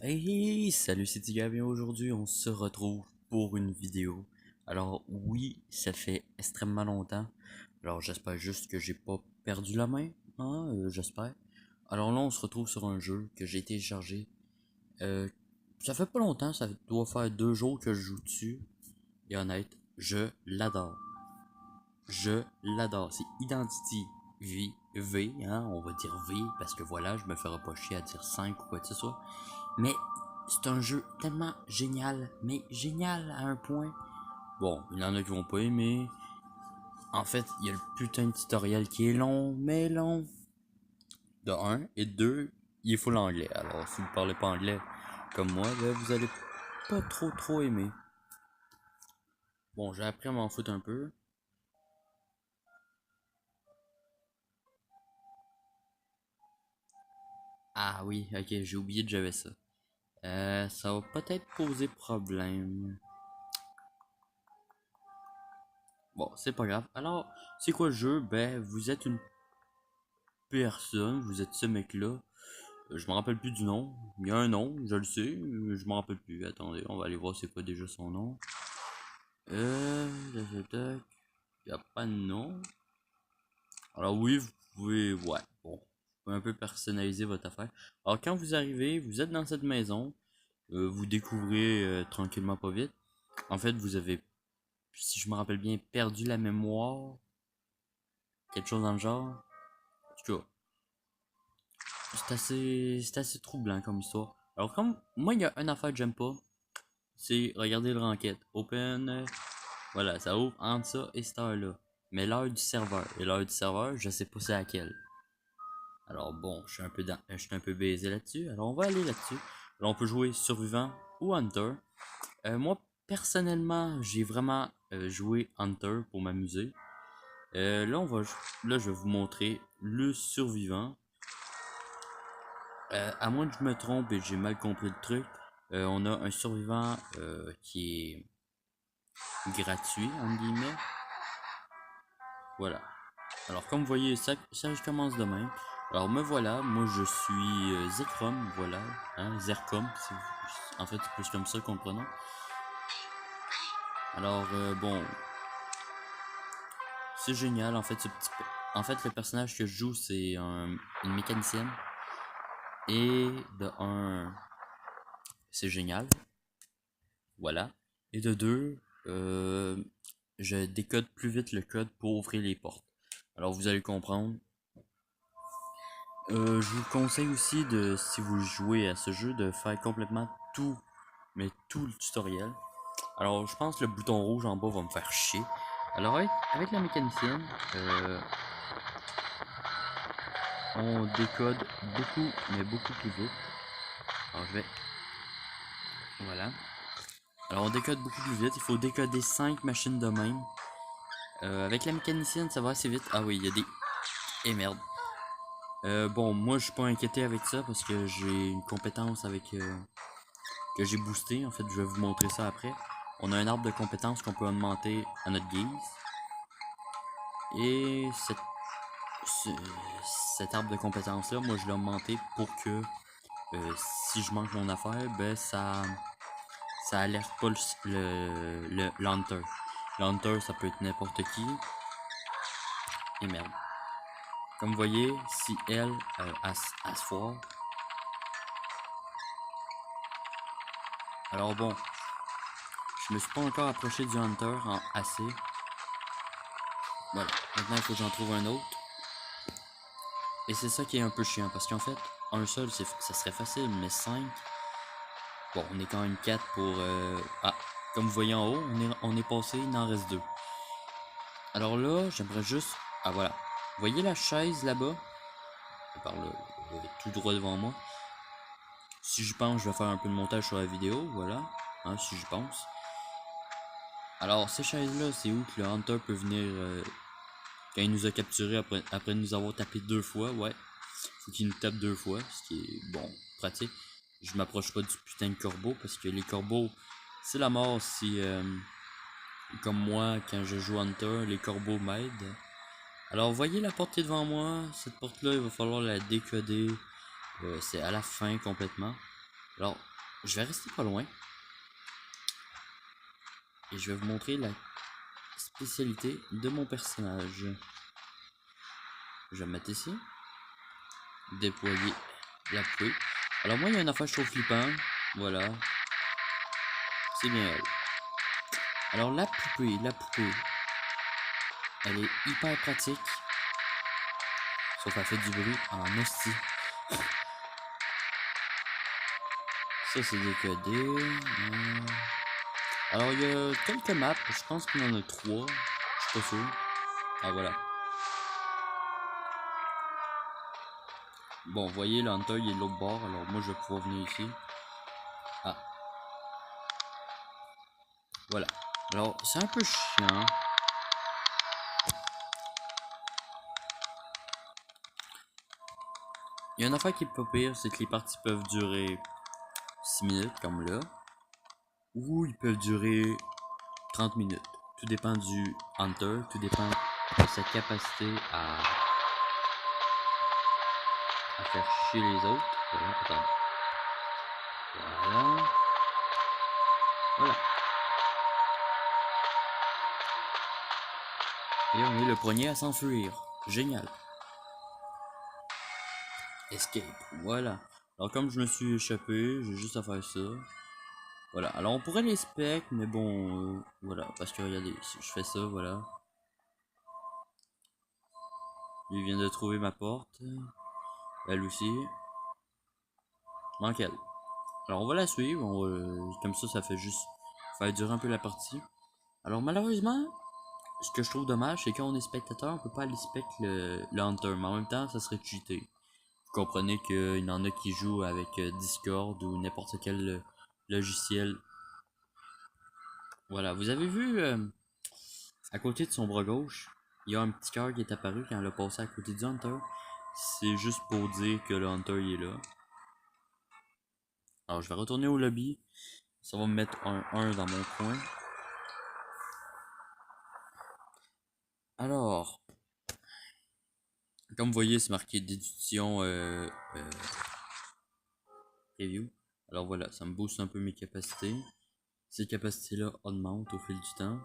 Hey, salut, c'est Tigab et aujourd'hui on se retrouve pour une vidéo. Alors oui, ça fait extrêmement longtemps. Alors j'espère juste que j'ai pas perdu la main, hein, j'espère. Alors là on se retrouve sur un jeu que j'ai téléchargé. Euh, Ça fait pas longtemps, ça doit faire 2 jours que je joue dessus. Et honnête, je l'adore. Je l'adore. C'est Identity V, hein, on va dire V parce que voilà, je me ferai pas chier à dire 5 ou quoi que ce soit. Mais c'est un jeu tellement génial, mais génial à un point. Bon, il y en a qui vont pas aimer. En fait, il y a le putain de tutoriel qui est long, mais long. De un et de 2, il faut l'anglais. Alors, si vous parlez pas anglais comme moi, ben, vous allez pas trop aimer. Bon, j'ai appris à m'en foutre un peu. Ah oui, ok, j'ai oublié que j'avais ça. Ça va peut-être poser problème. Bon, c'est pas grave. Alors, c'est quoi le jeu? Ben, vous êtes une personne, vous êtes ce mec-là. Je me rappelle plus du nom. Il y a un nom, je le sais, je me rappelle plus. Attendez, on va aller voir c'est quoi déjà son nom. Il y a pas de nom. Alors oui, vous pouvez, ouais, bon, vous pouvez un peu personnaliser votre affaire. Alors quand vous arrivez, vous êtes dans cette maison, vous découvrez tranquillement pas vite. En fait, vous avez, si je me rappelle bien, perdu la mémoire, quelque chose dans le genre. En tout cas, c'est assez troublant comme histoire. Alors comme moi, il y a une affaire que j'aime pas, c'est regarder le ranquette. Open, voilà, ça ouvre entre ça et cette heure-là. Mais l'heure du serveur. Et l'heure du serveur, je sais pas c'est à laquelle. Alors bon, je suis un peu baisé là-dessus. Alors on va aller là-dessus. Alors on peut jouer survivant ou hunter. Moi, personnellement, j'ai vraiment joué hunter pour m'amuser. Là, je vais vous montrer le survivant. À moins que je me trompe et que j'ai mal compris le truc, on a un survivant qui est gratuit, entre guillemets. Voilà. Alors, comme vous voyez, ça je commence de même. Alors, me voilà, moi je suis Zekrom, voilà. Hein, Zercom, en fait, c'est plus comme ça qu'on le prononce. Alors, bon, c'est génial, en fait, en fait, le personnage que je joue, c'est une mécanicienne. Et de un, c'est génial, voilà. Et de deux, je décode plus vite le code pour ouvrir les portes. Alors, vous allez comprendre. Je vous conseille aussi de, si vous jouez à ce jeu, de faire complètement tout, mais tout le tutoriel. Alors, je pense que le bouton rouge en bas va me faire chier. Alors, avec la mécanicienne, on décode beaucoup, mais beaucoup plus vite. Alors, voilà. Alors, on décode beaucoup plus vite. Il faut décoder 5 machines de même. Avec la mécanicienne, ça va assez vite. Ah oui, il y a des... Et merde. Bon, moi, je suis pas inquiété avec ça parce que j'ai une compétence avec... que j'ai boosté. En fait, je vais vous montrer ça après. On a un arbre de compétences qu'on peut augmenter à notre guise. Et ce- cet arbre de compétences-là, moi, je l'ai augmenté pour que si je manque mon affaire, ben ça alerte pas l'hunter. L'hunter, ça peut être n'importe qui. Et merde. Comme vous voyez, si elle, a se foire. Alors bon, je me suis pas encore approché du hunter en assez. Voilà, maintenant il faut que j'en trouve un autre. Et c'est ça qui est un peu chiant, parce qu'en fait, un seul, ça serait facile, mais 5, bon, on est quand même 4 pour... Ah, comme vous voyez en haut, on est passé, il en reste 2. Alors là, j'aimerais juste... Ah voilà, vous voyez la chaise là-bas? Par là, tout droit devant moi. Si j'y pense, je vais faire un peu de montage sur la vidéo, voilà, hein, si j'y pense. Alors, ces chaises-là, c'est où que le Hunter peut venir... quand il nous a capturé après nous avoir tapé 2 fois, ouais. Faut qu'il nous tape 2 fois, ce qui est, bon, pratique. Je m'approche pas du putain de corbeau, parce que les corbeaux, c'est la mort si, comme moi, quand je joue Hunter, les corbeaux m'aident. Alors, voyez la porte qui est devant moi. Cette porte-là, il va falloir la décoder. C'est à la fin complètement. Alors, je vais rester pas loin. Et je vais vous montrer la spécialité de mon personnage. Je vais me mettre ici. Déployer la poupée. Alors moi, il y a une affaire que je trouve flippant. Voilà. C'est bien elle. Alors la poupée, elle est hyper pratique. Sauf qu'elle fait du bruit en hostie. Ça, c'est décodé. Alors, il y a quelques maps. Je pense qu'il y en a 3. Je suis pas sûr. Ah, voilà. Bon, vous voyez, l'Hunter, il est de l'autre bord. Alors, moi, je vais pouvoir venir ici. Ah. Voilà. Alors, c'est un peu chiant. Il y a une affaire qui est pas pire, c'est que les parties peuvent durer 6 minutes, comme là. Ou ils peuvent durer 30 minutes. Tout dépend du Hunter, tout dépend de sa capacité à faire chier les autres. Voilà, attends. Voilà. Voilà. Et on est le premier à s'enfuir. Génial. Escape. Voilà. Alors comme je me suis échappé, j'ai juste à faire ça. Voilà. Alors on pourrait les spec, mais bon, voilà. Parce que regardez, si je fais ça, voilà. Il vient de trouver ma porte. Elle aussi. Manque elle. Alors on va la suivre. Comme ça fait juste faire durer un peu la partie. Alors malheureusement, ce que je trouve dommage, c'est quand on est spectateur, on peut pas aller spec le Hunter. Mais en même temps, ça serait cheaté. Vous comprenez qu'il y en a qui jouent avec Discord ou n'importe quel logiciel. Voilà, vous avez vu à côté de son bras gauche, il y a un petit cœur qui est apparu quand elle a passé à côté du Hunter. C'est juste pour dire que le Hunter il est là. Alors je vais retourner au lobby. Ça va me mettre un 1 dans mon coin. Alors, comme vous voyez, c'est marqué déduction review. Alors voilà, ça me booste un peu mes capacités. Ces capacités-là augmentent au fil du temps.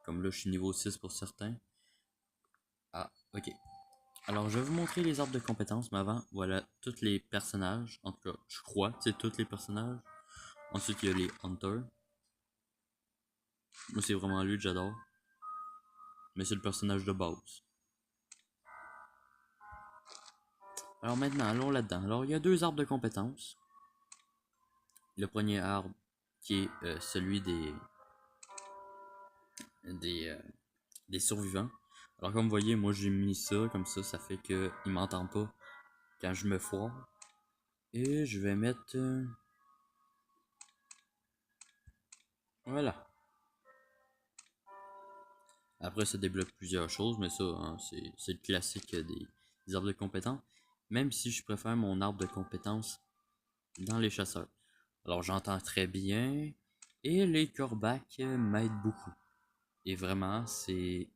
Comme là, je suis niveau 6 pour certains. Ah, ok. Alors, je vais vous montrer les arbres de compétences, mais avant, voilà, tous les personnages. En tout cas, je crois que c'est tous les personnages. Ensuite, il y a les Hunters. Moi, c'est vraiment lui que j'adore. Mais c'est le personnage de base. Alors maintenant, allons là-dedans. Alors, il y a deux arbres de compétences. Le premier arbre, qui est celui des, euh, des survivants. Alors, comme vous voyez, moi, j'ai mis ça, comme ça fait qu'il m'entend pas quand je me foire. Et je vais mettre... voilà. Après, ça débloque plusieurs choses, mais ça, hein, c'est le classique des arbres de compétences. Même si je préfère mon arbre de compétences dans les chasseurs. Alors, j'entends très bien. Et les corbacs m'aident beaucoup. Et vraiment, c'est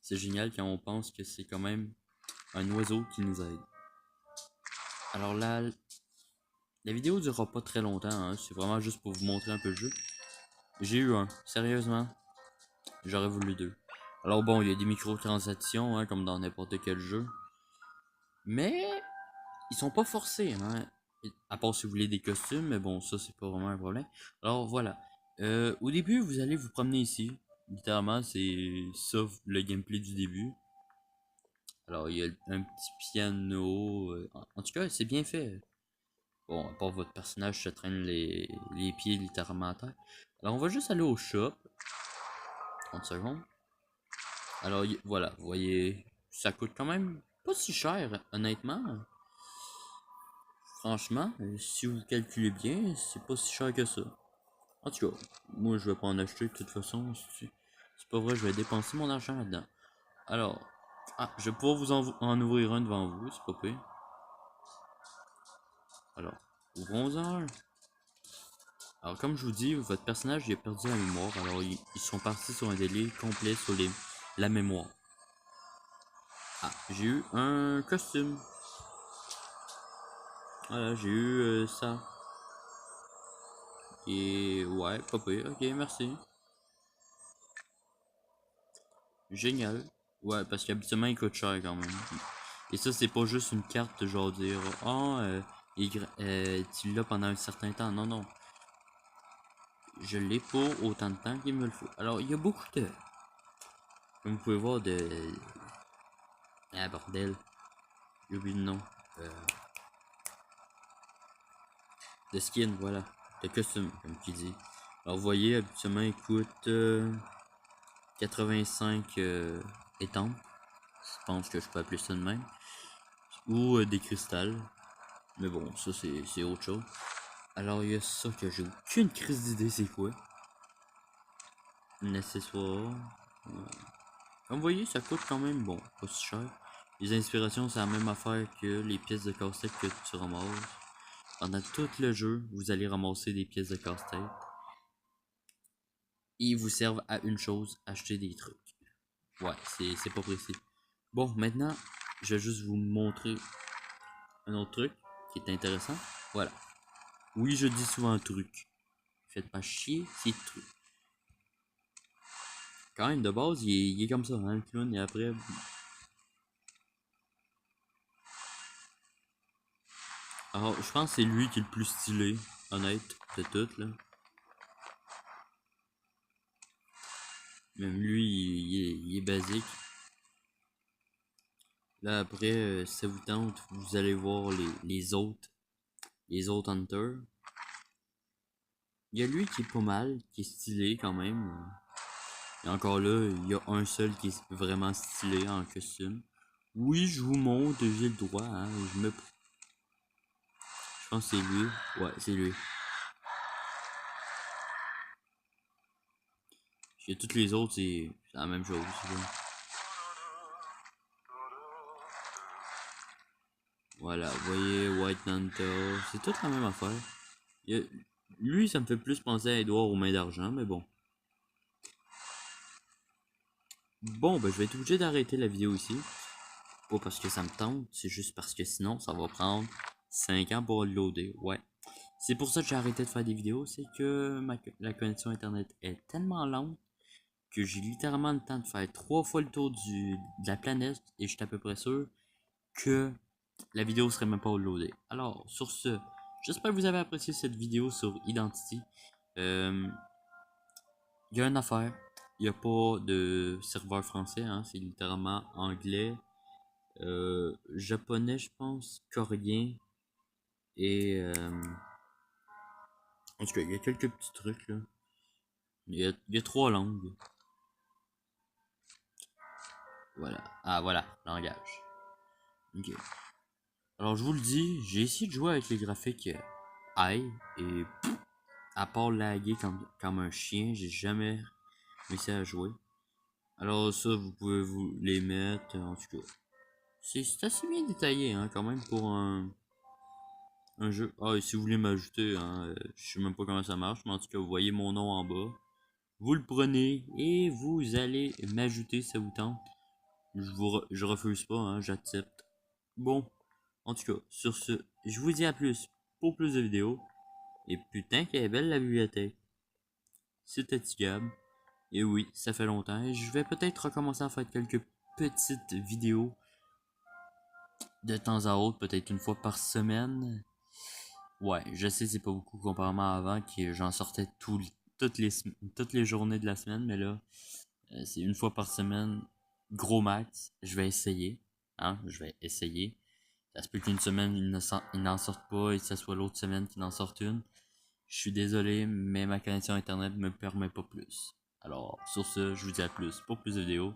génial quand on pense que c'est quand même un oiseau qui nous aide. Alors là, la vidéo durera pas très longtemps, hein, c'est vraiment juste pour vous montrer un peu le jeu. J'ai eu un, sérieusement, j'aurais voulu deux. Alors bon, il y a des microtransactions, hein, comme dans n'importe quel jeu. Mais ils sont pas forcés, hein. À part si vous voulez des costumes, mais bon, ça c'est pas vraiment un problème. Alors voilà. Au début, vous allez vous promener ici. Littéralement, c'est ça le gameplay du début. Alors, il y a un petit piano. En tout cas, c'est bien fait. Bon, à part votre personnage se traîne les pieds littéralement à terre. Alors, on va juste aller au shop. 30 secondes. Alors, voilà, vous voyez, ça coûte quand même pas si cher, honnêtement. Franchement, si vous calculez bien, c'est pas si cher que ça. En tout cas, moi je vais pas en acheter de toute façon. C'est pas vrai, je vais dépenser mon argent là-dedans. Alors, je vais pouvoir vous en ouvrir un devant vous, c'est pas pire. Alors, ouvrons-en un. Alors, comme je vous dis, votre personnage il a perdu la mémoire. Alors, ils sont partis sur un délai complet sur la mémoire. Ah, j'ai eu un costume. Voilà, j'ai eu ça. Et ouais, pas pire. Ok, merci. Génial. Ouais, parce qu'habituellement, il coûte cher quand même. Et ça, c'est pas juste une carte, genre dire, oh, tu l'as pendant un certain temps. Non, non. Je l'ai pour autant de temps qu'il me le faut. Alors, il y a beaucoup de. Comme vous pouvez voir, de. Ah, bordel. J'ai oublié le nom. Euh, de skin, voilà. De costume, comme tu dis. Alors, vous voyez, habituellement, il coûte 85 étampes. Je pense que je peux appeler ça de même. Ou des cristals. Mais bon, ça, c'est autre chose. Alors, il y a ça que j'ai aucune crise d'idée, c'est quoi. Un accessoire. Ouais. Comme vous voyez, ça coûte quand même, bon, pas si cher. Les inspirations, c'est la même affaire que les pièces de casse-tête que tu ramasses. Pendant tout le jeu, vous allez ramasser des pièces de casse-tête. Ils vous servent à une chose, acheter des trucs. Ouais, c'est pas précis. Bon, maintenant, je vais juste vous montrer un autre truc qui est intéressant. Voilà. Oui, je dis souvent un truc. Faites pas chier, c'est truc. Quand même, de base, il est comme ça, hein, le clown, et après... Alors, je pense que c'est lui qui est le plus stylé, honnête, de toutes, là. Même lui, il est basique. Là, après, si ça vous tente, vous allez voir les autres hunters. Il y a lui qui est pas mal, qui est stylé quand même. Et encore là, il y a un seul qui est vraiment stylé en costume. Oui, je vous montre, j'ai le droit, hein. Je pense que c'est lui. Ouais, c'est lui. Et toutes les autres, c'est la même chose. Là. Voilà, vous voyez, White Manta, c'est toute la même affaire. Il y a- Lui, ça me fait plus penser à Edouard aux mains d'argent, mais bon. Bon, ben je vais être obligé d'arrêter la vidéo ici. Pas parce que ça me tente, c'est juste parce que sinon, ça va prendre 5 ans pour loader. Ouais. C'est pour ça que j'ai arrêté de faire des vidéos, c'est que la connexion internet est tellement lente que j'ai littéralement le temps de faire 3 fois le tour de la planète et je suis à peu près sûr que la vidéo serait même pas uploadée. Alors, sur ce, j'espère que vous avez apprécié cette vidéo sur Identity. Il y a une affaire, il n'y a pas de serveur français, hein, c'est littéralement anglais, japonais, je pense, coréen et en tout cas, il y a quelques petits trucs là. Il y a 3 langues. Voilà. Ah voilà, langage. Ok. Alors je vous le dis, j'ai essayé de jouer avec les graphiques high et à part laguer comme un chien, j'ai jamais réussi à jouer. Alors ça, vous pouvez vous les mettre, en tout cas. C'est assez bien détaillé, hein, quand même, pour un jeu. Ah, et si vous voulez m'ajouter, hein, je sais même pas comment ça marche, mais en tout cas, vous voyez mon nom en bas. Vous le prenez et vous allez m'ajouter si ça vous tente. Je refuse pas, hein, j'accepte. Bon, en tout cas, sur ce, je vous dis à plus pour plus de vidéos. Et putain qu'elle est belle la bibliothèque. C'était Tigab. Et oui, ça fait longtemps. Et je vais peut-être recommencer à faire quelques petites vidéos de temps à autre, peut-être une fois par semaine. Ouais, je sais c'est pas beaucoup comparément à avant que j'en sortais toutes les journées de la semaine, mais là, c'est une fois par semaine, gros max. Je vais essayer, hein, je vais essayer. Ça se peut qu'une semaine il n'en sorte pas et que ce soit l'autre semaine qu'il en sorte une. Je suis désolé, mais ma connexion internet me permet pas plus. Alors, sur ce, je vous dis à plus pour plus de vidéos.